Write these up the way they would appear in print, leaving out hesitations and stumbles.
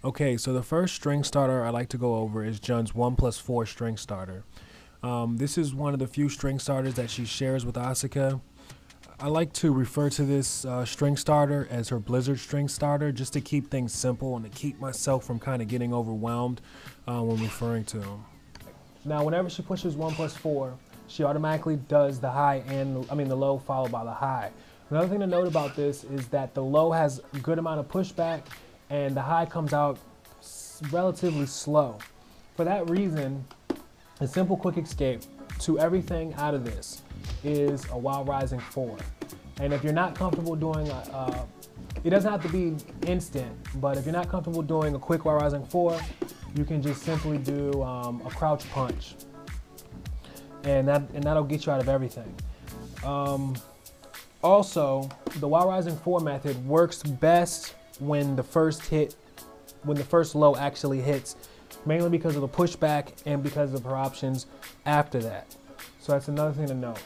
Okay, so the first string starter I like to go over is Jun's 1+4 string starter. This is one of the few string starters that she shares with Asuka. I like to refer to this string starter as her Blizzard string starter just to keep things simple and to keep myself from kind of getting overwhelmed when referring to them. Now, whenever she pushes 1+4, she automatically does the high and, the low followed by the high. Another thing to note about this is that the low has a good amount of pushback and the high comes out relatively slow. For that reason, a simple quick escape to everything out of this is a Wild Rising 4. And if you're not comfortable doing, it doesn't have to be instant, but if you're not comfortable doing a quick Wild Rising 4, you can just simply do a crouch punch. And that'll get you out of everything. Also, the Wild Rising 4 method works best when the first low actually hits, mainly because of the pushback and because of her options after that. So that's another thing to note.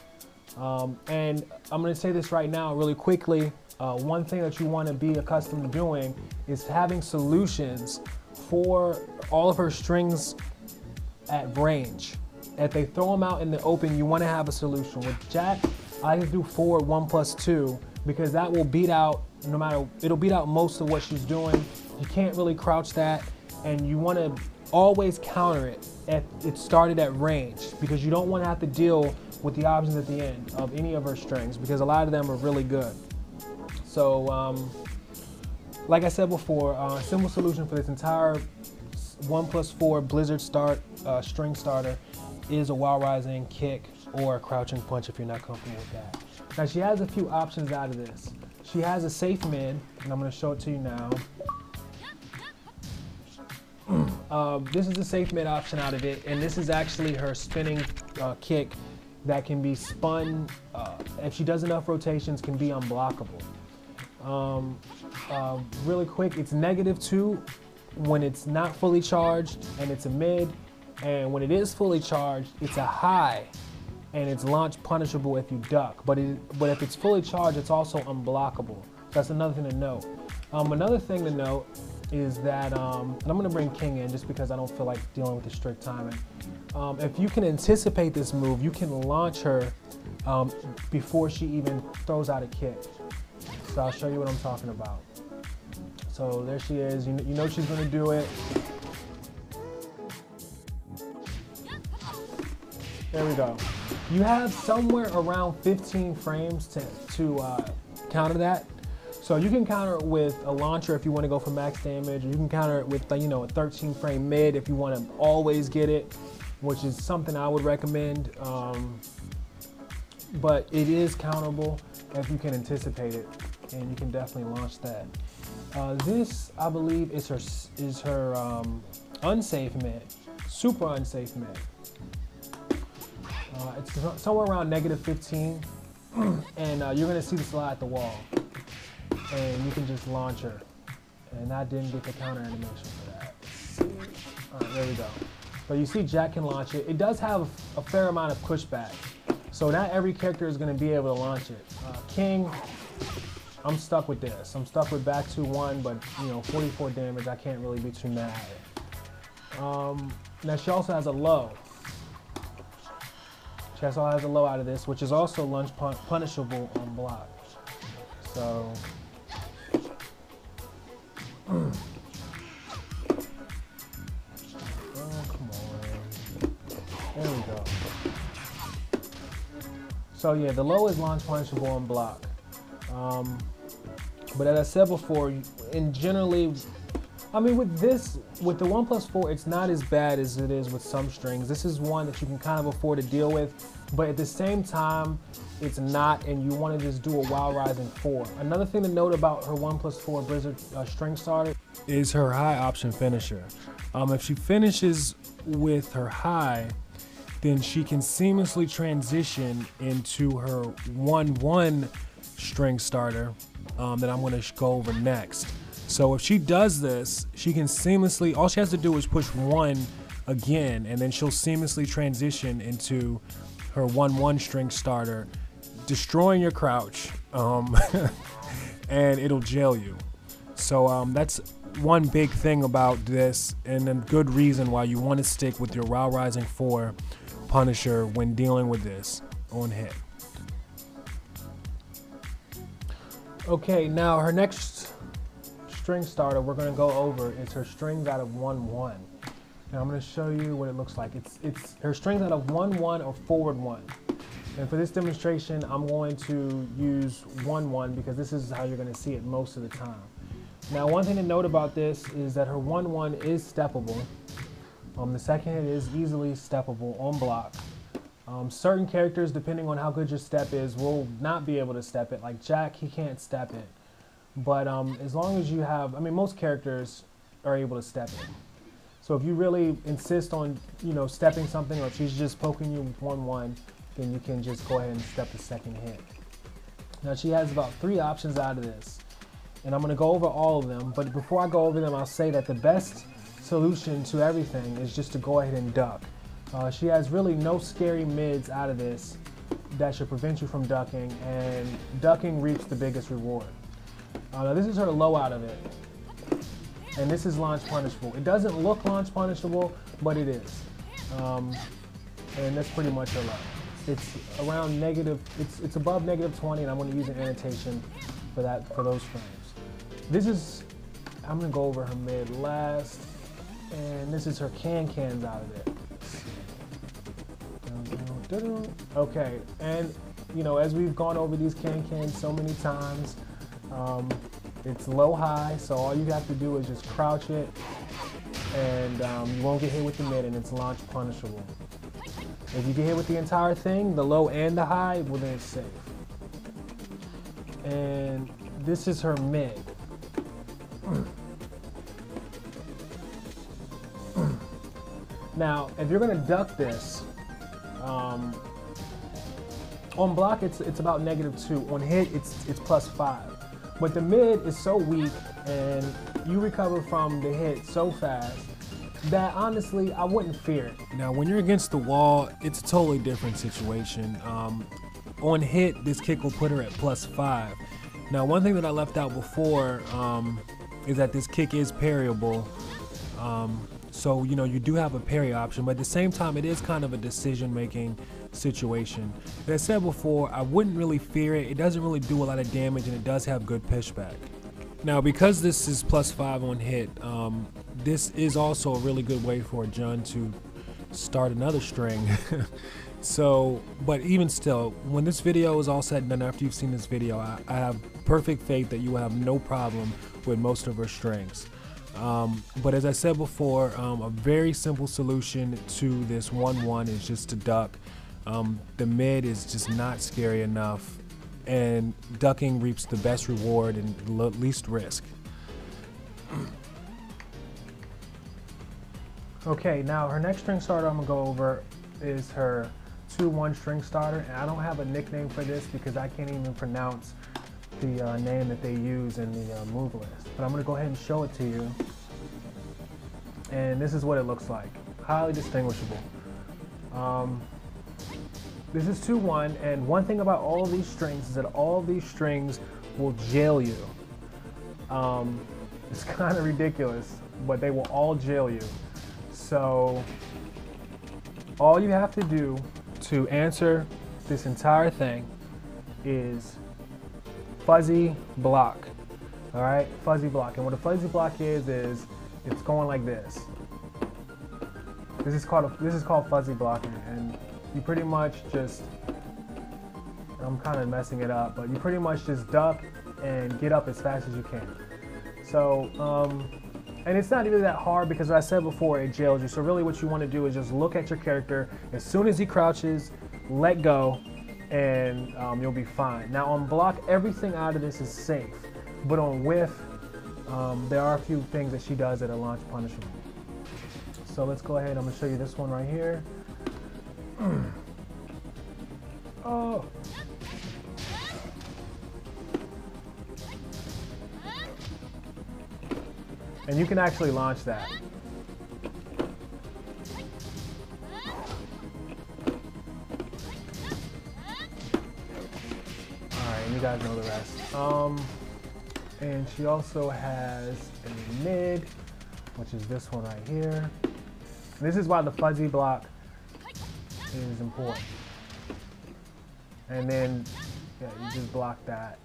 And I'm going to say this right now really quickly. One thing that you want to be accustomed to doing is having solutions for all of her strings at range. If they throw them out in the open, you want to have a solution. With Jack, I like to do forward 1+2 because that will beat out, it'll beat out most of what she's doing. You can't really crouch that, and you want to always counter it if it started at range because you don't want to have to deal with the options at the end of any of her strings because a lot of them are really good. So, like I said before, a simple solution for this entire 1+4 Blizzard string starter is a Wild Rising kick or a crouching punch if you're not comfortable with that. Now she has a few options out of this. She has a safe mid, and I'm going to show it to you now. This is a safe mid option out of it, and this is actually her spinning kick that can be spun, if she does enough rotations, can be unblockable. Really quick, it's -2 when it's not fully charged and it's a mid, and when it is fully charged, it's a high, and it's launch punishable if you duck. But if it's fully charged, it's also unblockable. That's another thing to note. Another thing to note is that, and I'm gonna bring King in just because I don't feel like dealing with the strict timing. If you can anticipate this move, you can launch her before she even throws out a kick. So I'll show you what I'm talking about. So there she is, you know she's gonna do it. There we go. You have somewhere around 15 frames to counter that. So you can counter it with a launcher if you want to go for max damage, or you can counter it with a 13 frame mid if you want to always get it, which is something I would recommend. But it is counterable if you can anticipate it, and you can definitely launch that. This, I believe, is her unsafe mid, super unsafe mid. It's somewhere around -15, and you're gonna see this a lot at the wall. And you can just launch her. And I didn't get the counter animation for that. Alright, there we go. But you see Jack can launch it. It does have a fair amount of pushback. So not every character is going to be able to launch it. King, I'm stuck with this. I'm stuck with back 2-1, but 44 damage, I can't really be too mad at it. Now she also has a low. She also has a low out of this, which is also launch punishable on block. So oh, come on. There we go. So yeah, the low is launch punishable on block. But as I said before, with the 1+4, it's not as bad as it is with some strings. This is one that you can kind of afford to deal with, but at the same time, it's not, and you want to just do a Wild Rising 4. Another thing to note about her 1+4 Blizzard string starter is her high option finisher. If she finishes with her high, then she can seamlessly transition into her 1-1 string starter that I'm going to go over next. So if she does this, she can seamlessly, all she has to do is push 1 again, and then she'll seamlessly transition into her 1-1 string starter, destroying your crouch, and it'll jail you. So that's one big thing about this, and a good reason why you want to stick with your WoW Rising 4 Punisher when dealing with this on hit. Okay, now her next string starter we're going to go over is her strings out of 1-1. Now I'm going to show you what it looks like. It's her strings out of 1-1 or forward 1. And for this demonstration, I'm going to use 1-1 because this is how you're going to see it most of the time. Now, one thing to note about this is that her 1-1 is steppable. The second hit is easily steppable on block. Certain characters, depending on how good your step is, will not be able to step it. Like Jack, he can't step it. But as long as you have, I mean, most characters are able to step it. So if you really insist on, stepping something, or if she's just poking you with 1-1, then you can just go ahead and step the second hit. Now she has about 3 options out of this, and I'm going to go over all of them. But before I go over them, I'll say that the best solution to everything is just to go ahead and duck. She has really no scary mids out of this that should prevent you from ducking, and ducking reaps the biggest reward. Now this is her low out of it, and this is launch punishable. It doesn't look launch punishable, but it is, and that's pretty much her low. It's around it's above -20, and I'm going to use an annotation for those frames. I'm going to go over her mid last, and this is her cans out of it. Okay, and as we've gone over these cans so many times, it's low high, so all you have to do is just crouch it, and you won't get hit with the mid, and it's launch punishable. If you get hit with the entire thing, the low and the high, well then it's safe. And this is her mid. Now, if you're gonna duck this, on block it's about -2. On hit it's +5. But the mid is so weak, and you recover from the hit so fast that honestly I wouldn't fear it. Now when you're against the wall, it's a totally different situation. On hit, this kick will put her at +5. Now one thing that I left out before is that this kick is parryable. So you do have a parry option, but at the same time it is kind of a decision-making situation. As I said before, I wouldn't really fear it. It doesn't really do a lot of damage, and it does have good pushback. Now because this is +5 on hit, this is also a really good way for Jund to start another string. So, but even still, when this video is all said and done, after you've seen this video, I have perfect faith that you will have no problem with most of her strings. But as I said before, a very simple solution to this 1-1 is just to duck. The mid is just not scary enough, and ducking reaps the best reward and least risk. Okay, now her next string starter I'm gonna go over is her 2-1 string starter, and I don't have a nickname for this because I can't even pronounce the name that they use in the move list. But I'm gonna go ahead and show it to you, and this is what it looks like. Highly distinguishable. This is 2-1, and one thing about all of these strings is that all of these strings will jail you. It's kind of ridiculous, but they will all jail you. So all you have to do to answer this entire thing is fuzzy block. All right, fuzzy block. And what a fuzzy block is it's going like this. This is called fuzzy blocking, and you pretty much just, I'm kind of messing it up, but you pretty much just duck and get up as fast as you can. So, and it's not even that hard because as I said before, it jails you. So really what you want to do is just look at your character. As soon as he crouches, let go, and you'll be fine. Now on block, everything out of this is safe, but on whiff, there are a few things that she does that are launch punishable. So let's go ahead, I'm gonna show you this one right here. Oh. And you can actually launch that. Alright, you guys know the rest. And she also has a mid, which is this one right here. And this is why the fuzzy block is important. And then, yeah, you just block that.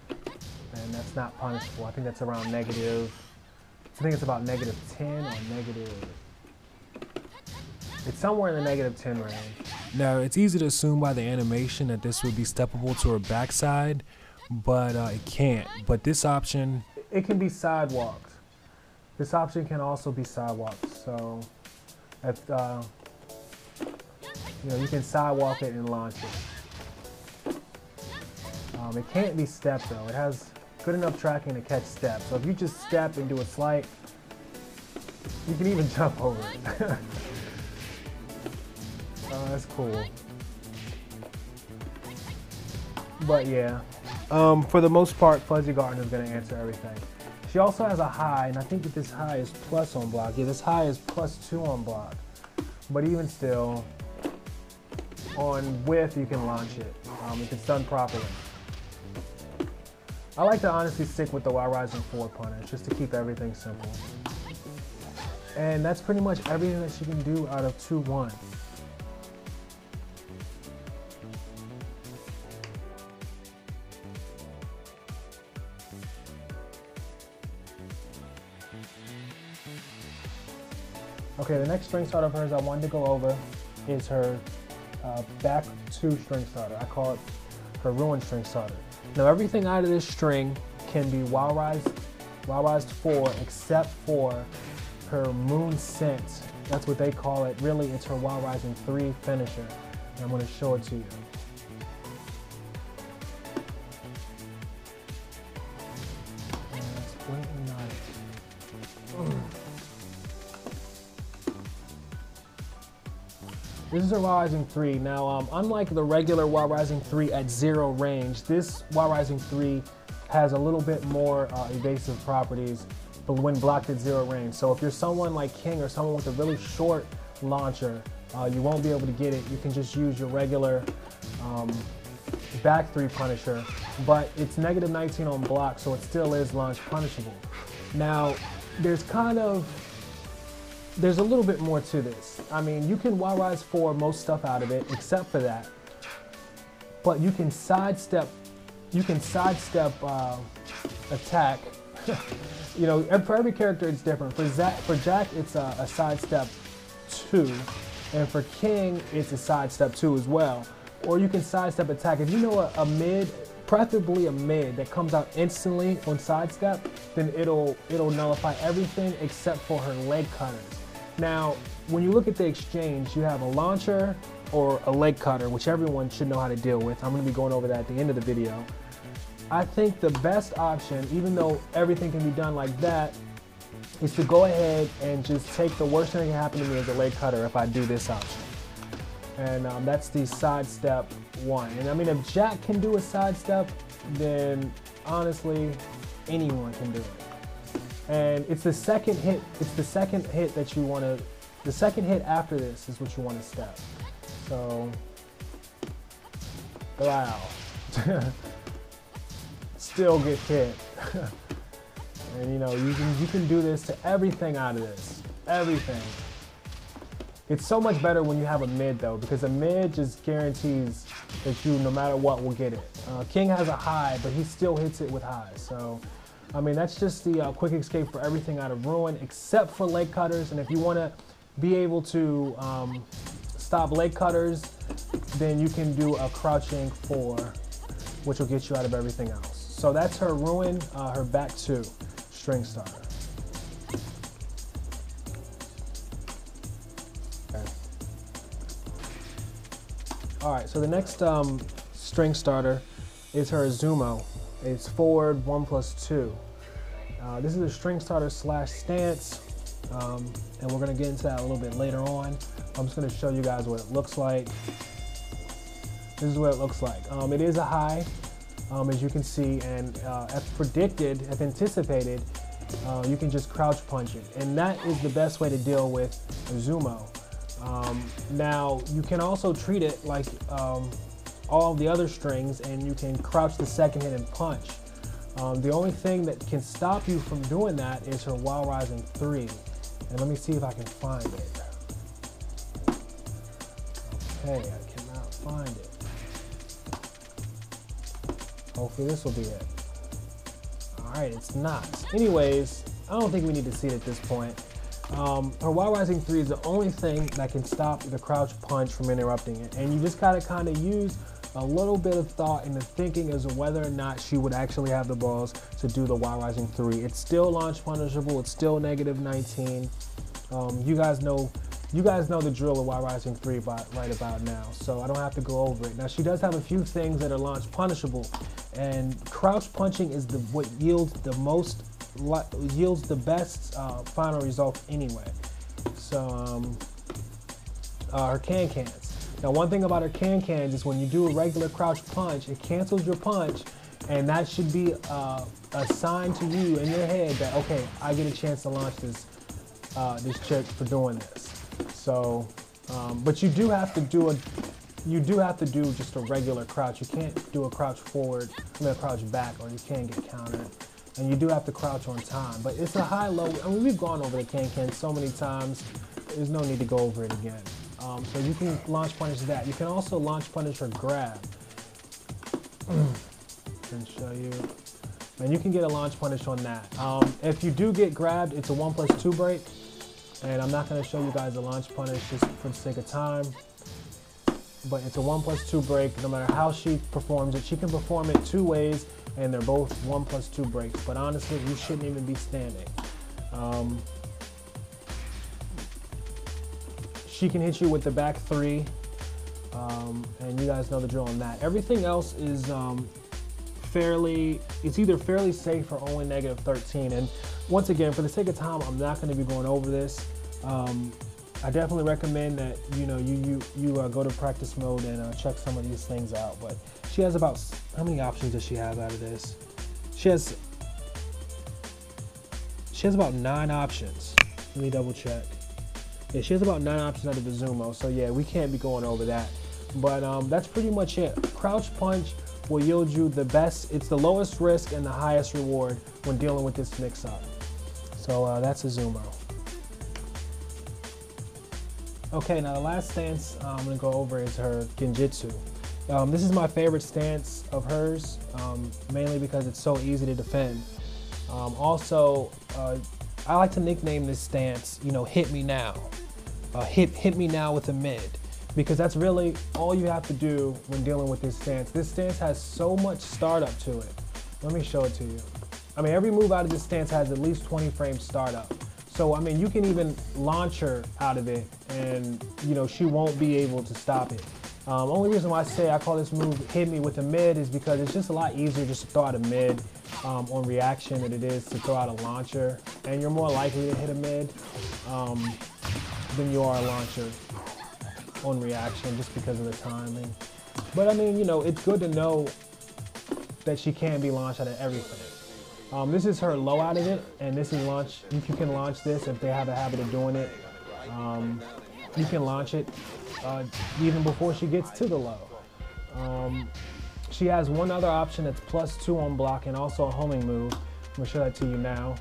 And that's not punishable. I think that's around negative, I think it's about negative 10 or negative, it's somewhere in the negative 10 range. Now, it's easy to assume by the animation that this would be steppable to her backside, but it can't. But this option, it can be sidewalked. This option can also be sidewalked. So, if, you know, you can sidewalk it and launch it. It can't be stepped though. It has good enough tracking to catch steps. So if you just step and do a slight, you can even jump over it. That's cool. But yeah, for the most part, Fuzzy Garden is going to answer everything. She also has a high, and I think that this high is plus on block. Yeah, this high is +2 on block. But even still, on width, you can launch it if it's done properly. I like to honestly stick with the Y Rising 4 punish just to keep everything simple. And that's pretty much everything that she can do out of 2-1. Okay, the next string starter of hers I wanted to go over is her back 2 string starter. I call it her Ruin string starter. Now everything out of this string can be Y-Rised 4 except for her Moon Scent. That's what they call it. Really, it's her Y Rising 3 finisher. And I'm going to show it to you. This is her Y Rising 3. Now, unlike the regular Y Rising 3 at 0 range, this Y Rising 3 has a little bit more evasive properties, but when blocked at 0 range. So if you're someone like King or someone with a really short launcher, you won't be able to get it. You can just use your regular back 3 punisher, but it's -19 on block, so it still is launch punishable. Now, there's a little bit more to this. I mean, you can Y-Rise 4 most stuff out of it, except for that. But you can sidestep attack. You know, for every character it's different. For Jack, it's a sidestep 2, and for King, it's a sidestep 2 as well. Or you can sidestep attack. If you know a mid, preferably a mid that comes out instantly on sidestep, then it'll nullify everything except for her leg cutters. Now, when you look at the exchange, you have a launcher or a leg cutter, which everyone should know how to deal with. I'm going to be going over that at the end of the video. I think the best option, even though everything can be done like that, is to go ahead and just take the worst thing that can happen to me as a leg cutter if I do this option. And that's the sidestep 1. And I mean, if Jack can do a sidestep, then honestly, anyone can do it. And it's the second hit. It's the second hit that you want to. The second hit after this is what you want to step. So, wow. Still get hit. And you know, you can do this to everything out of this. Everything. It's so much better when you have a mid though, because a mid just guarantees that you, no matter what, will get it. King has a high, but he still hits it with highs. So, I mean, that's just the quick escape for everything out of Ruin, except for leg cutters. And if you want to be able to stop leg cutters, then you can do a crouching 4, which will get you out of everything else. So that's her Ruin, her back 2 string starter. Okay. All right, so the next string starter is her Izumo. It's forward 1+2. This is a string starter / stance, and we're going to get into that a little bit later on. I'm just going to show you guys what it looks like. This is what it looks like. It is a high, as you can see, and as predicted, as anticipated, you can just crouch punch it, and that is the best way to deal with Izumo. Now, you can also treat it like all of the other strings, and you can crouch the second hit and punch. The only thing that can stop you from doing that is her Wild Rising 3. And let me see if I can find it. Okay, I cannot find it. Hopefully this will be it. Alright, it's not. Anyways, I don't think we need to see it at this point. Her Wild Rising 3 is the only thing that can stop the crouch punch from interrupting it. And you just gotta kind of use a little bit of thought into thinking as to whether or not she would actually have the balls to do the Wild Rising 3. It's still launch punishable, it's still -19. You guys know the drill of Wild Rising 3 right about now, so I don't have to go over it. Now she does have a few things that are launch punishable, and crouch punching is what yields the best final result anyway. So her can-cans. Now one thing about her can-cans is when you do a regular crouch punch, it cancels your punch, and that should be a sign to you in your head that, okay, I get a chance to launch this chick for doing this. So, but you do have to do just a regular crouch. You can't do a crouch forward, a crouch back, or you can get countered. And you do have to crouch on time. But it's a high-low. I mean, we've gone over the can-can so many times. There's no need to go over it again. So you can launch punish that. You can also launch punish her grab. Can show you. And you can get a launch punish on that. If you do get grabbed, it's a 1+2 break. And I'm not going to show you guys the launch punish just for the sake of time. But it's a 1+2 break. No matter how she performs it, she can perform it 2 ways, and they're both 1+2 breaks. But honestly, you shouldn't even be standing. She can hit you with the back 3, and you guys know the drill on that. Everything else is it's either fairly safe or only -13. And once again, for the sake of time, I'm not going to be going over this. I definitely recommend that you go to practice mode and check some of these things out. But she has about, how many options does she have out of this? She has about 9 options. Let me double check. Yeah, she has about 9 options out of the Zumo. So yeah, we can't be going over that. But that's pretty much it. Crouch punch will yield you the best. It's the lowest risk and the highest reward when dealing with this mix-up. So that's a Zumo. Okay, now the last stance I'm going to go over is her Genjutsu. This is my favorite stance of hers, mainly because it's so easy to defend. Also, I like to nickname this stance, hit me now. Hit me now with a mid. Because that's really all you have to do when dealing with this stance. This stance has so much startup to it. Let me show it to you. I mean, every move out of this stance has at least 20 frames startup. So, I mean, you can even launch her out of it and, she won't be able to stop it. Only reason why I call this move hit me with a mid is because it's just a lot easier just to throw out a mid on reaction than it is to throw out a launcher. And you're more likely to hit a mid than you are a launcher on reaction just because of the timing. But I mean, it's good to know that she can be launched out of everything. This is her low out of it, and this is launch. You can launch this if they have a habit of doing it. You can launch it even before she gets to the low. She has one other option that's +2 on block and also a homing move. I'm gonna show that to you now.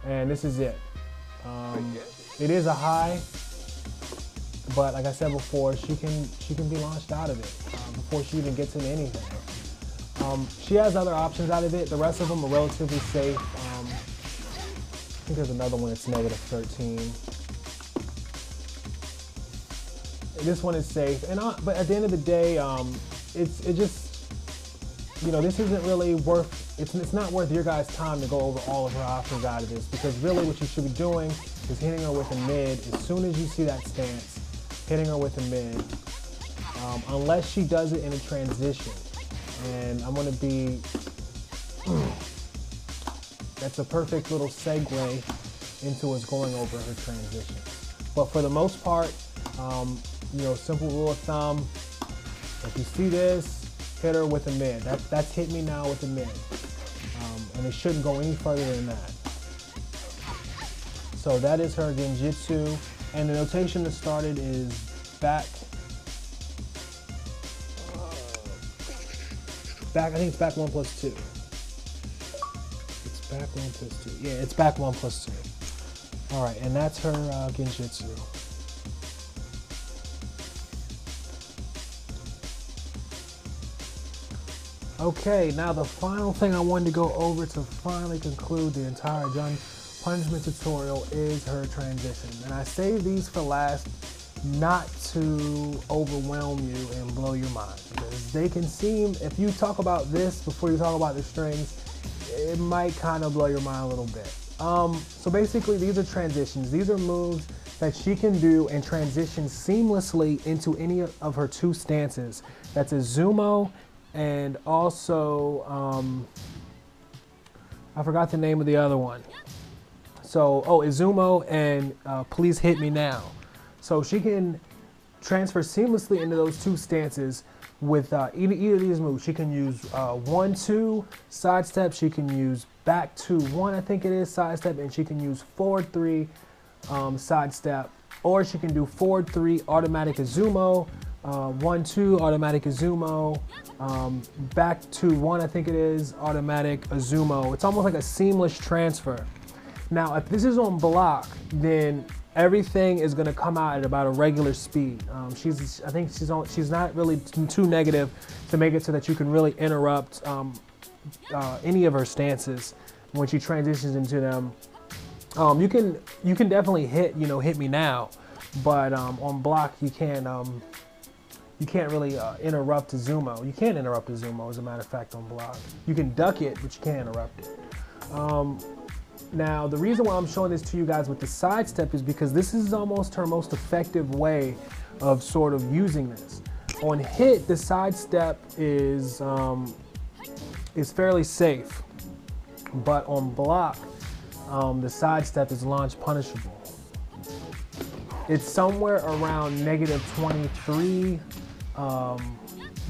And this is it. It is a high, but like I said before, she can be launched out of it before she even gets into anything. She has other options out of it. The rest of them are relatively safe. I think there's another one that's -13. This one is safe, but at the end of the day, this isn't really worth. It's not worth your guys' time to go over all of her options out of this, because really what you should be doing is hitting her with a mid as soon as you see that stance. Hitting her with a mid, unless she does it in a transition. And I'm going to be, that's a perfect little segue into us going over her transition. But for the most part, simple rule of thumb, if you see this, hit her with a mid. That's hit me now with a mid. And it shouldn't go any further than that. So that is her Genjutsu. And the notation that started is back, I think it's back 1+2. Back 1+2. Yeah, it's back 1+2. All right, and that's her Genjutsu. Okay, now the final thing I wanted to go over to finally conclude the entire Jun punishment tutorial is her transition. And I save these for last not to overwhelm you and blow your mind. Because they can seem, if you talk about this before you talk about the strings, it might kind of blow your mind a little bit. So basically these are transitions. These are moves that she can do and transition seamlessly into any of her two stances. That's Izumo and also, I forgot the name of the other one. So, Izumo and Please Hit Me Now. So she can transfer seamlessly into those two stances with either of these moves. She can use 1-2 sidestep. She can use back 2-1, I think it is, sidestep, and she can use forward 3 sidestep, or she can do forward 3 automatic Izumo, 1-2 automatic Izumo, back 2-1, I think it is, automatic Izumo. It's almost like a seamless transfer. Now, if this is on block, then everything is going to come out at about a regular speed. I think she's not really too negative to make it so that you can really interrupt any of her stances when she transitions into them. You can definitely hit me now, but on block you can't really interrupt Izumo. You can't interrupt Izumo, as a matter of fact, on block. You can duck it, but you can't interrupt it. Now, the reason why I'm showing this to you guys with the sidestep is because this is almost her most effective way of sort of using this. On hit, the sidestep is fairly safe, but on block, the sidestep is launch punishable. It's somewhere around -23,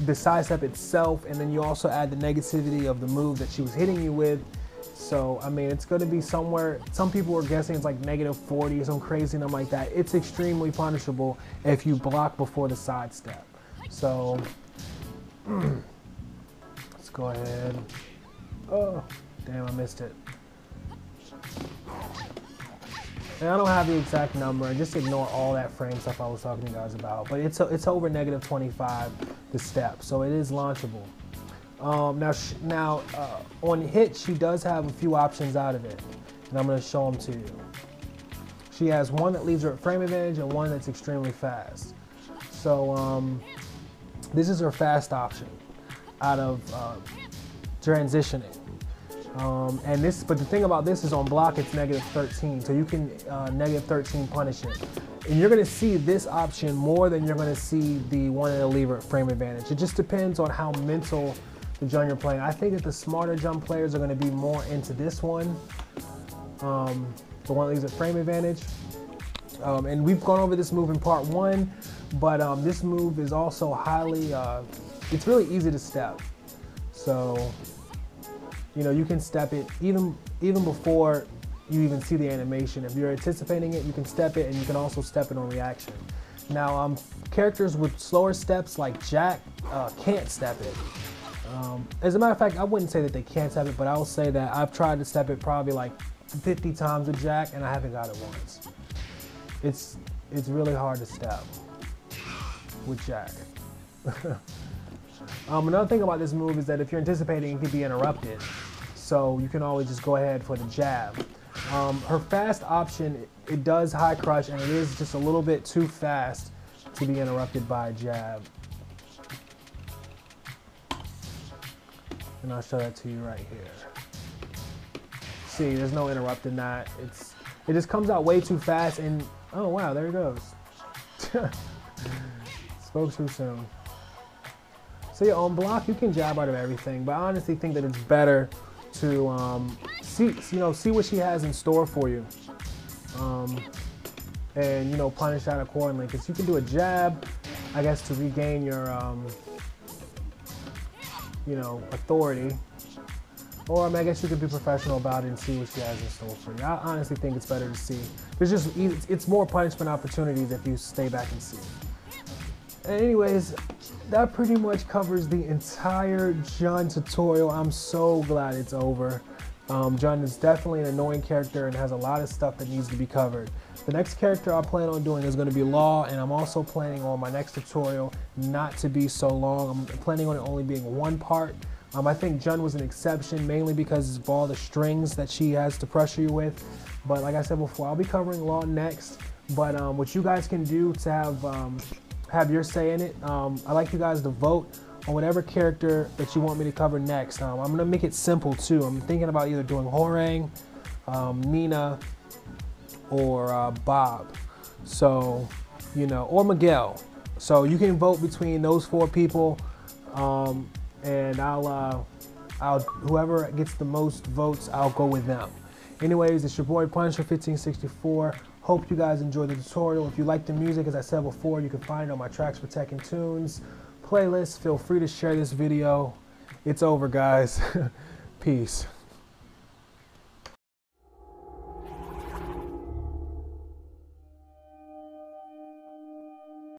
the sidestep itself, and then you also add the negativity of the move that she was hitting you with. So, I mean, it's going to be somewhere, some people were guessing it's like -40, some crazy number like that. It's extremely punishable if you block before the sidestep. So, let's go ahead. Oh, damn, I missed it. And I don't have the exact number, and just ignore all that frame stuff I was talking to you guys about. But it's over -25, the step, so it is launchable. Now, on hit, she does have a few options out of it, and I'm going to show them to you. She has one that leaves her at frame advantage and one that's extremely fast. So this is her fast option out of transitioning. But the thing about this is on block, it's -13, so you can -13 punish it. And you're going to see this option more than you're going to see the one that'll leave her at frame advantage. It just depends on how mental the Jun you're playing. I think that the smarter Jun players are going to be more into this one, the one that leaves at frame advantage. And we've gone over this move in part 1, but this move is also highly, it's really easy to step. So, you can step it even before you even see the animation. If you're anticipating it, you can step it, and you can also step it on reaction. Now, characters with slower steps like Jack can't step it. As a matter of fact, I wouldn't say that they can't step it, but I will say that I've tried to step it probably like 50 times with Jack, and I haven't got it once. It's really hard to step with Jack. Another thing about this move is that if you're anticipating, it can be interrupted. So you can always just go ahead for the jab. Her fast option, it does high crush, and it is just a little bit too fast to be interrupted by a jab. And I'll show that to you right here. See, there's no interrupting that. It just comes out way too fast, and oh wow, there it goes. Spoke too soon. So yeah, on block you can jab out of everything, but I honestly think that it's better to see what she has in store for you, and punish that accordingly. Because you can do a jab, I guess, to regain your authority. Or I guess you could be professional about it and see what she has in store for you. I honestly think it's better to see. It's more punishment opportunities if you stay back and see. And anyways, that pretty much covers the entire Jun tutorial. I'm so glad it's over. Jun is definitely an annoying character and has a lot of stuff that needs to be covered. The next character I plan on doing is going to be Law, and I'm also planning on my next tutorial not to be so long. I'm planning on it only being one part. I think Jun was an exception, mainly because of all the strings that she has to pressure you with. But like I said before, I'll be covering Law next. But what you guys can do to have your say in it, I'd like you guys to vote on whatever character that you want me to cover next. I'm going to make it simple too. I'm thinking about either doing Hwoarang, Nina, or Bob. So, you know, or Miguel. So you can vote between those 4 people, and I'll whoever gets the most votes, I'll go with them. Anyways, it's your boy Punisher1564. Hope you guys enjoyed the tutorial. If you like the music, as I said before, you can find it on my Tracks for Tekken Tunes playlist. Feel free to share this video. It's over, guys. Peace.